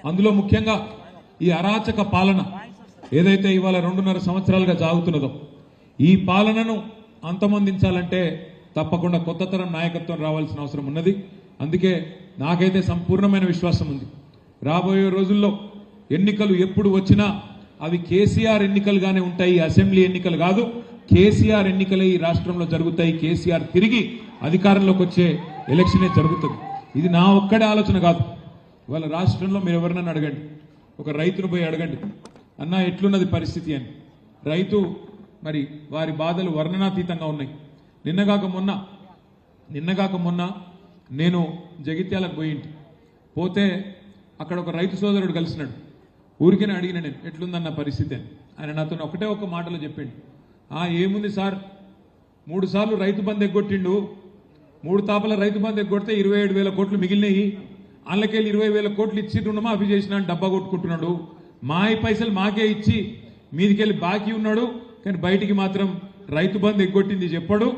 అందులో ముఖ్యంగా ఈ అరాచక పాలన ఏదైతే ఇవాళ 2.5 సంవత్సరాలుగా సాగుతున్నదో ఈ పాలనను అంతమొందించాలంటే తప్పకుండా కొత్త తరం నాయకత్వం రావాల్సిన అవసరం ఉన్నది. అందుకే నాకైతే సంపూర్ణమైన విశ్వాసం ఉంది. రాబోయే రోజుల్లో ఎన్నికలు ఎప్పుడు వచ్చినా అవి కేసీఆర్ ఎన్నికలుగానే ఉంటాయి. అసెంబ్లీ ఎన్నికలు కాదు, కేసీఆర్ ఎన్నికలే ఈ రాష్ట్రంలో జరుగుతాయి. కేసీఆర్ తిరిగి అధికారంలోకి వచ్చే ఎలక్షనే జరుగుతుంది. ఇది నా ఒక్కడే ఆలోచన కాదు. ఇవాళ రాష్ట్రంలో మీరు ఎవరినైనా అడగండి, ఒక రైతును పోయి అడగండి, అన్నా ఎట్లున్నది పరిస్థితి అని. రైతు మరి వారి బాధలు వర్ణనాతీతంగా ఉన్నాయి. నిన్నగాక మొన్న నేను జగిత్యాలకు పోతే అక్కడ ఒక రైతు సోదరుడు కలిసినాడు. ఊరికేనే అడిగిన నేను ఎట్లుందన్న పరిస్థితి అని. ఆయన నాతో ఒకటే ఒక మాటలో చెప్పిండు, ఏముంది సార్, 3 సార్లు రైతు బంధు ఎగ్గొట్టిండు, 3 తాపల రైతు బంధు ఎగ్గొడితే 27,000 కోట్లు మిగిలినాయి, అందులోకెళ్ళి 20,000 కోట్లు ఇచ్చి రుణమాఫీ చేసిన డబ్బా కొట్టుకుంటున్నాడు, మా పైసలు మాకే ఇచ్చి మీదికెళ్ళి బాకీ ఉన్నాడు, కానీ బయటికి మాత్రం రైతు బంధు ఎగ్గొట్టింది చెప్పాడు,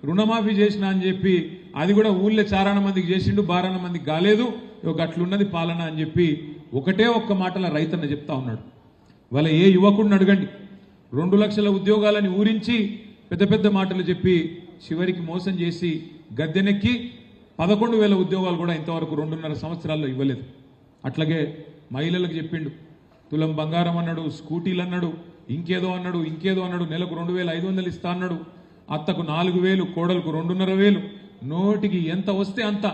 రుణమాఫీ చేసిన అని చెప్పి అది కూడా ఊళ్ళో 4 మందికి చేసిండు, 12 మందికి కాలేదు, అట్లున్నది పాలన అని చెప్పి ఒకటే ఒక్క మాటల రైతన్న చెప్తా ఉన్నాడు. వాళ్ళ ఏ యువకుడిని అడగండి, 2 లక్షల ఉద్యోగాలని ఊరించి పెద్ద పెద్ద మాటలు చెప్పి చివరికి మోసం చేసి గద్దెనెక్కి 11,000 ఉద్యోగాలు కూడా ఇంతవరకు 2.5 సంవత్సరాల్లో ఇవ్వలేదు. అట్లాగే మహిళలకు చెప్పిండు, తులం బంగారం అన్నాడు, స్కూటీలు అన్నాడు, ఇంకేదో అన్నాడు, నెలకు 2,500 ఇస్తా అన్నాడు, అత్తకు 4,000, కోడలకు 2,500, నోటికి ఎంత వస్తే అంత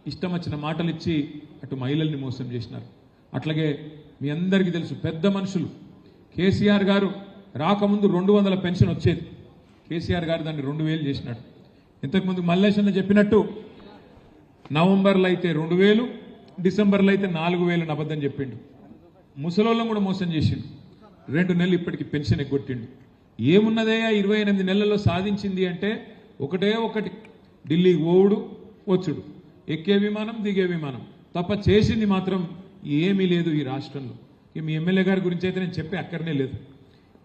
ఇష్టం వచ్చిన మాటలు ఇచ్చి అటు మహిళల్ని మోసం చేసినారు. అట్లాగే మీ అందరికీ తెలుసు, పెద్ద మనుషులు కేసీఆర్ గారు రాకముందు 200 పెన్షన్ వచ్చేది. కేసీఆర్ గారు దాన్ని 2,000 చేసినాడు. ఇంతకుముందు మల్లేశన్న చెప్పినట్టు నవంబర్లో అయితే 2,000, డిసెంబర్లో అయితే 4,000 అబద్ధం చెప్పిండు. ముసలోళ్ళం కూడా మోసం చేసిండు. 2 నెలలు ఇప్పటికి పెన్షన్ ఎగ్గొట్టిండు. ఏమున్నదయ్యా 28 నెలల్లో సాధించింది అంటే ఒకటి ఢిల్లీకి పోవుడు వచ్చుడు, ఎక్కే విమానం దిగే విమానం తప్ప చేసింది మాత్రం ఏమీ లేదు ఈ రాష్ట్రంలో. ఇక మీ ఎమ్మెల్యే గారి గురించి అయితే నేను చెప్పే అక్కర్నే లేదు.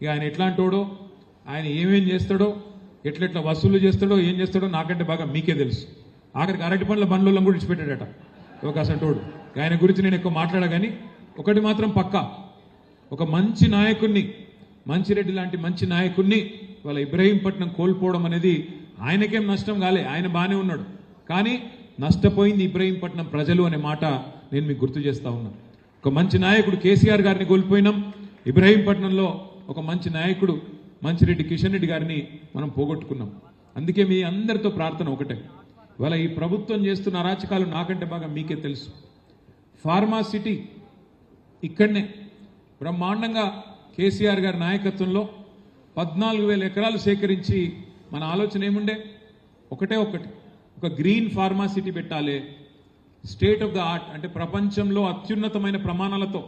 ఇక ఆయన ఎట్లాంటోడో, ఆయన ఏమేం చేస్తాడో, ఎట్లెట్లా వసూలు చేస్తాడో, ఏం చేస్తాడో నాకంటే బాగా మీకే తెలుసు. ఆఖరికి అరటి పండ్ల బండ్లలో కూడా ఇచ్చిపెట్టాడట ఒక అసంటోడు. ఆయన గురించి నేను ఎక్కువ మాట్లాడా, కానీ ఒకటి మాత్రం పక్కా, ఒక మంచి నాయకుడిని, మంచిరెడ్డి లాంటి మంచి నాయకుడిని వాళ్ళ ఇబ్రహీంపట్నం కోల్పోవడం అనేది ఆయనకేం నష్టం కాలే, ఆయన బాగానే ఉన్నాడు, కానీ నష్టపోయింది ఇబ్రహీంపట్నం ప్రజలు అనే మాట నేను మీకు గుర్తు చేస్తా ఉన్నాను. ఒక మంచి నాయకుడు కేసీఆర్ గారిని కోల్పోయినాం, ఇబ్రహీంపట్నంలో ఒక మంచి నాయకుడు మంచిరెడ్డి కిషన్ రెడ్డి గారిని మనం పోగొట్టుకున్నాం. అందుకే మీ అందరితో ప్రార్థన ఒకటే, ఇవాళ ఈ ప్రభుత్వం చేస్తున్న అరాచకాలు నాకంటే బాగా మీకే తెలుసు. ఫార్మా సిటీ ఇక్కడనే బ్రహ్మాండంగా కేసీఆర్ గారి నాయకత్వంలో 14,000 ఎకరాలు సేకరించి మన ఆలోచన ఏముండే, ఒకటి ఒక గ్రీన్ ఫార్మా సిటీ పెట్టాలి, స్టేట్ ఆఫ్ ద ఆర్ట్ అంటే ప్రపంచంలో అత్యున్నతమైన ప్రమాణాలతో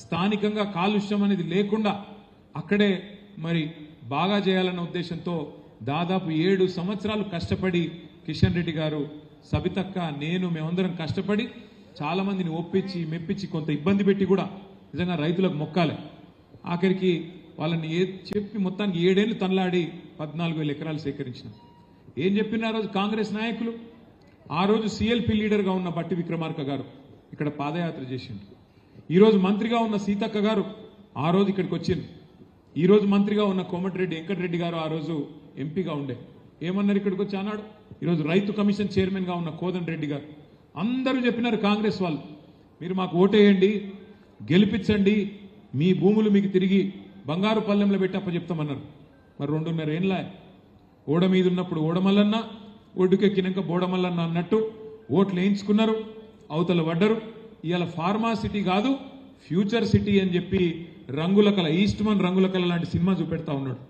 స్థానికంగా కాలుష్యం అనేది లేకుండా అక్కడే మరి బాగా చేయాలన్న ఉద్దేశంతో దాదాపు 7 సంవత్సరాలు కష్టపడి కిషన్ రెడ్డి గారు, సబితక్క, నేను మేమందరం కష్టపడి చాలా మందిని ఒప్పించి మెప్పించి కొంత ఇబ్బంది పెట్టి కూడా నిజంగా రైతులకు మొక్కాలి. ఆఖరికి వాళ్ళని చెప్పి మొత్తానికి 7 ఏళ్ళు తనలాడి 14,000 ఎకరాలు సేకరించిన. ఏం చెప్పిన ఆ రోజు కాంగ్రెస్ నాయకులు, ఆ రోజు సిఎల్పి లీడర్గా ఉన్న బట్టి విక్రమార్క గారు ఇక్కడ పాదయాత్ర చేసిండు. ఈరోజు మంత్రిగా ఉన్న సీతక్క గారు ఆ రోజు ఇక్కడికి వచ్చింది. ఈరోజు మంత్రిగా ఉన్న కోమటిరెడ్డి వెంకటరెడ్డి గారు ఆ రోజు ఎంపీగా ఉండే. ఏమన్నారు ఇక్కడికి వచ్చి అన్నాడు. ఈరోజు రైతు కమిషన్ చైర్మన్గా ఉన్న కోదండ రెడ్డి గారు అందరూ చెప్పినారు, కాంగ్రెస్ వాళ్ళు మీరు మాకు ఓటేయండి, గెలిపించండి, మీ భూములు మీకు తిరిగి బంగారు పల్లెంలో పెట్టి అప్పచెప్తామన్నారు. మరి 2.5 ఏళ్ళ ఓడ మీద ఉన్నప్పుడు ఓడమల్లన్న, ఒడ్డుకెక్కినాక బోడమల్లన్న అన్నట్టు ఓట్లు వేయించుకున్నారు, అవతల పడ్డరు. ఇవాళ ఫార్మా సిటీ కాదు ఫ్యూచర్ సిటీ అని చెప్పి రంగుల కళ, ఈస్ట్ మన్ రంగుల కళ లాంటి సినిమా చూపెడతా ఉన్నాడు.